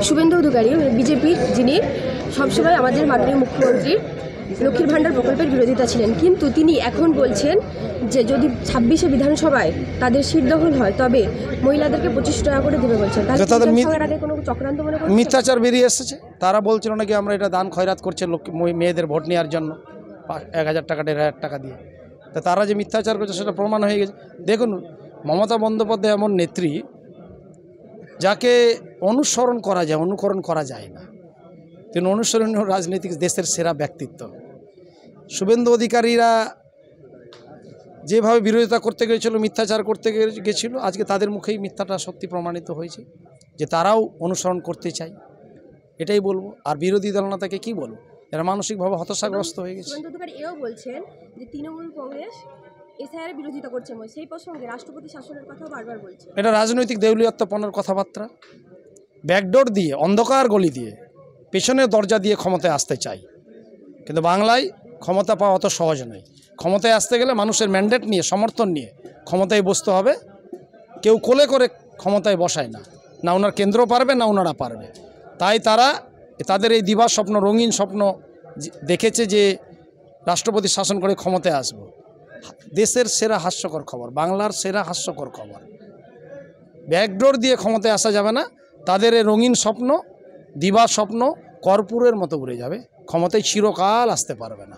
শুভেন্দু অধিকারী বিজেপির, যিনি সবসময় আমাদের মাননীয় মুখ্যমন্ত্রীর লক্ষ্মীর ভাণ্ডার প্রকল্পের বিরোধিতা ছিলেন, কিন্তু তিনি এখন বলছেন যে যদি 26শে বিধানসভায় তাদের সিট দখল হয় তবে মহিলাদেরকে 25 টাকা করে দেবে বলছেন। তাদের আগে কোনো চক্রান্ত মনে করছেন? মিথ্যাচার বেরিয়ে এসেছে। তারা বলছিল নাকি আমরা এটা দান খয়রাত করছে মেয়েদের ভোট নেওয়ার জন্য 1000 টাকা 1500 টাকা দিয়ে। তা তারা যে মিথ্যাচার করছে সেটা প্রমাণ হয়ে গেছে। দেখুন, মমতা বন্দ্যোপাধ্যায় এমন নেত্রী যাকে অনুসরণ করা যায়, অনুকরণ করা যায় না। তিনি অনুসরণীয় রাজনৈতিক দেশের সেরা ব্যক্তিত্ব। শুভেন্দু অধিকারীরা যেভাবে বিরোধিতা করতে গিয়েছিল, মিথ্যাচার করতে গেছিল, আজকে তাদের মুখেই মিথ্যাটা সত্যি প্রমাণিত হয়েছে যে তারাও অনুসরণ করতে চায়, এটাই বলবো। আর বিরোধী দলনেতাকে কি বলবো, এরা মানসিকভাবে হতাশাগ্রস্ত হয়ে গেছে। শুভেন্দু অধিকারী এও বলছেন যে তৃণমূল কংগ্রেস এসআইআর বিরোধিতা করছে, সেই প্রসঙ্গে রাষ্ট্রপতি শাসনের কথা বারবার বলছে। এটা রাজনৈতিক দেউলিয়াত্মপনার কথাবার্তা। ব্যাকডোর দিয়ে, অন্ধকার গলি দিয়ে, পেছনের দরজা দিয়ে ক্ষমতায় আসতে চাই, কিন্তু বাংলায় ক্ষমতা পাওয়া অত সহজ নয়। ক্ষমতায় আসতে গেলে মানুষের ম্যান্ডেট নিয়ে, সমর্থন নিয়ে ক্ষমতায় বসতে হবে। কেউ কোলে করে ক্ষমতায় বসায় না, না ওনার কেন্দ্র পারবে না ওনারা পারবে। তাই তারা তাদের এই দিবা স্বপ্ন, রঙিন স্বপ্ন দেখেছে যে রাষ্ট্রপতি শাসন করে ক্ষমতায় আসব। দেশের সেরা হাস্যকর খবর, বাংলার সেরা হাস্যকর খবর, ব্যাকডোর দিয়ে ক্ষমতায় আসা যাবে না। তাদের এই রঙিন স্বপ্ন, দিবা স্বপ্ন কর্পূরের মতো উড়ে যাবে, ক্ষমতায় চিরকাল আসতে পারবে না।